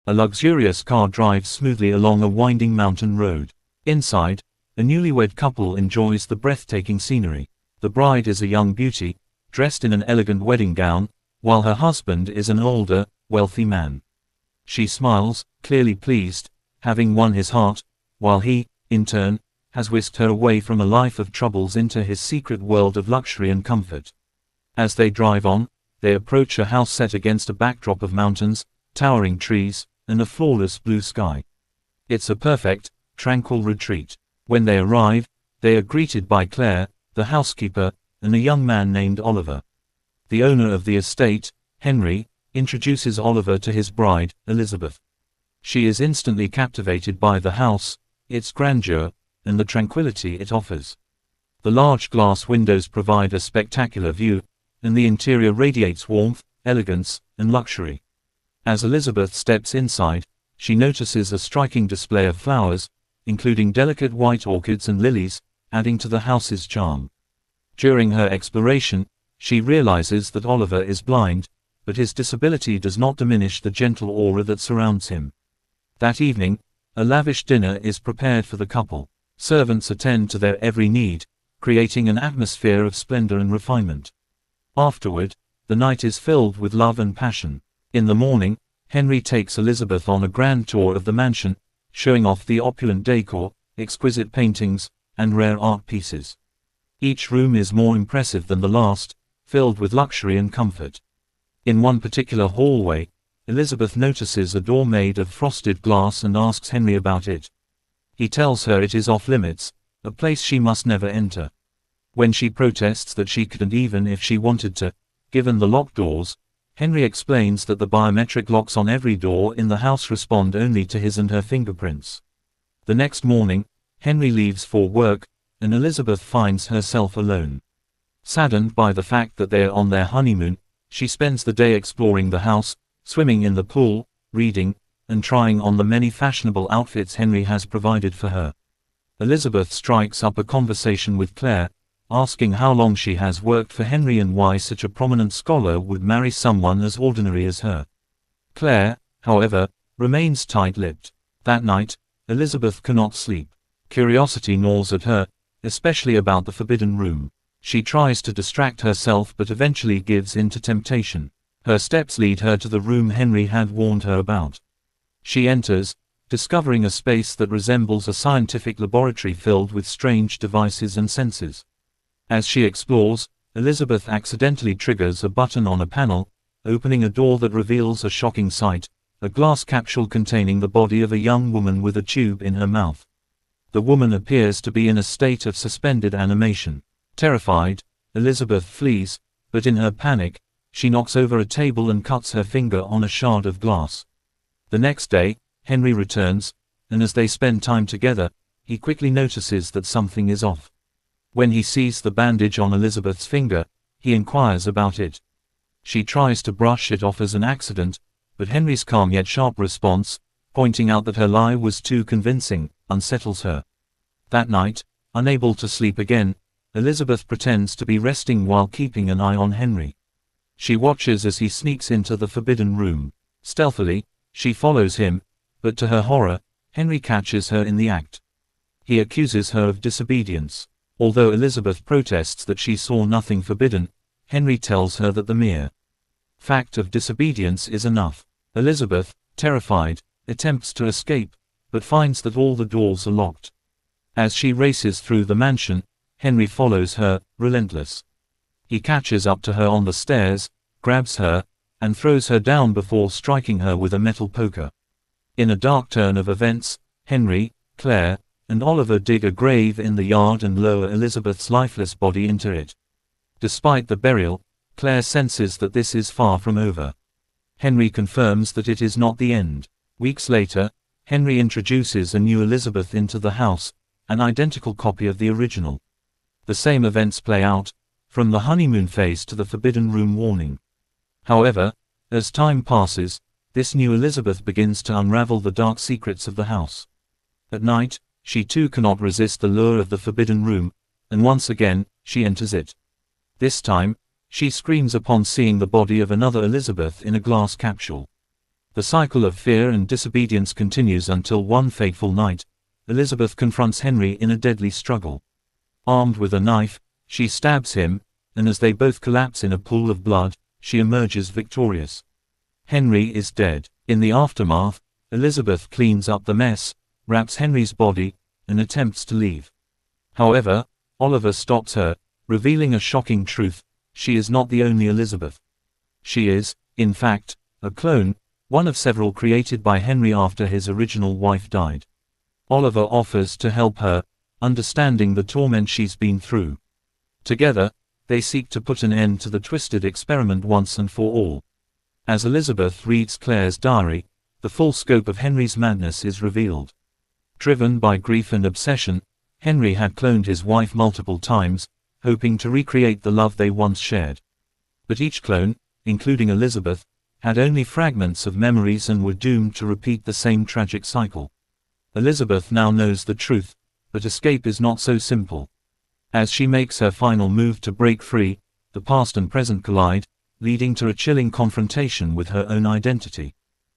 A luxurious car drives smoothly along a winding mountain road. Inside, a newlywed couple enjoys the breathtaking scenery. The bride is a young beauty, dressed in an elegant wedding gown, while her husband is an older, wealthy man. She smiles, clearly pleased, having won his heart, while he, in turn, has whisked her away from a life of troubles into his secret world of luxury and comfort. As they drive on, they approach a house set against a backdrop of mountains, towering trees, and a flawless blue sky. It's a perfect, tranquil retreat. When they arrive, they are greeted by Claire, the housekeeper, and a young man named Oliver. The owner of the estate, Henry, introduces Oliver to his bride, Elizabeth. She is instantly captivated by the house, its grandeur, and the tranquility it offers. The large glass windows provide a spectacular view, and the interior radiates warmth, elegance, and luxury. As Elizabeth steps inside, she notices a striking display of flowers, including delicate white orchids and lilies, adding to the house's charm. During her exploration, she realizes that Oliver is blind, but his disability does not diminish the gentle aura that surrounds him. That evening, a lavish dinner is prepared for the couple. Servants attend to their every need, creating an atmosphere of splendor and refinement. Afterward, the night is filled with love and passion. In the morning, Henry takes Elizabeth on a grand tour of the mansion, showing off the opulent decor, exquisite paintings, and rare art pieces. Each room is more impressive than the last, filled with luxury and comfort. In one particular hallway, Elizabeth notices a door made of frosted glass and asks Henry about it. He tells her it is off-limits, a place she must never enter. When she protests that she couldn't even if she wanted to, given the locked doors, Henry explains that the biometric locks on every door in the house respond only to his and her fingerprints. The next morning, Henry leaves for work, and Elizabeth finds herself alone. Saddened by the fact that they are on their honeymoon, she spends the day exploring the house, swimming in the pool, reading, and trying on the many fashionable outfits Henry has provided for her. Elizabeth strikes up a conversation with Claire, asking how long she has worked for Henry and why such a prominent scholar would marry someone as ordinary as her. Claire, however, remains tight-lipped. That night, Elizabeth cannot sleep. Curiosity gnaws at her, especially about the forbidden room. She tries to distract herself but eventually gives in to temptation. Her steps lead her to the room Henry had warned her about. She enters, discovering a space that resembles a scientific laboratory filled with strange devices and sensors. As she explores, Elizabeth accidentally triggers a button on a panel, opening a door that reveals a shocking sight, a glass capsule containing the body of a young woman with a tube in her mouth. The woman appears to be in a state of suspended animation. Terrified, Elizabeth flees, but in her panic, she knocks over a table and cuts her finger on a shard of glass. The next day, Henry returns, and as they spend time together, he quickly notices that something is off. When he sees the bandage on Elizabeth's finger, he inquires about it. She tries to brush it off as an accident, but Henry's calm yet sharp response, pointing out that her lie was too convincing, unsettles her. That night, unable to sleep again, Elizabeth pretends to be resting while keeping an eye on Henry. She watches as he sneaks into the forbidden room. Stealthily, she follows him, but to her horror, Henry catches her in the act. He accuses her of disobedience. Although Elizabeth protests that she saw nothing forbidden, Henry tells her that the mere fact of disobedience is enough. Elizabeth, terrified, attempts to escape, but finds that all the doors are locked. As she races through the mansion, Henry follows her, relentless. He catches up to her on the stairs, grabs her, and throws her down before striking her with a metal poker. In a dark turn of events, Henry, Claire, and Oliver dig a grave in the yard and lower Elizabeth's lifeless body into it. Despite the burial, Claire senses that this is far from over. Henry confirms that it is not the end. Weeks later, Henry introduces a new Elizabeth into the house, an identical copy of the original. The same events play out, from the honeymoon phase to the forbidden room warning. However, as time passes, this new Elizabeth begins to unravel the dark secrets of the house. At night, she too cannot resist the lure of the forbidden room, and once again, she enters it. This time, she screams upon seeing the body of another Elizabeth in a glass capsule. The cycle of fear and disobedience continues until one fateful night, Elizabeth confronts Henry in a deadly struggle. Armed with a knife, she stabs him, and as they both collapse in a pool of blood, she emerges victorious. Henry is dead. In the aftermath, Elizabeth cleans up the mess, wraps Henry's body, and attempts to leave. However, Oliver stops her, revealing a shocking truth: she is not the only Elizabeth. She is, in fact, a clone, one of several created by Henry after his original wife died. Oliver offers to help her, understanding the torment she's been through. Together, they seek to put an end to the twisted experiment once and for all. As Elizabeth reads Claire's diary, the full scope of Henry's madness is revealed. Driven by grief and obsession, Henry had cloned his wife multiple times, hoping to recreate the love they once shared. But each clone, including Elizabeth, had only fragments of memories and were doomed to repeat the same tragic cycle. Elizabeth now knows the truth, but escape is not so simple. As she makes her final move to break free, the past and present collide, leading to a chilling confrontation with her own identity.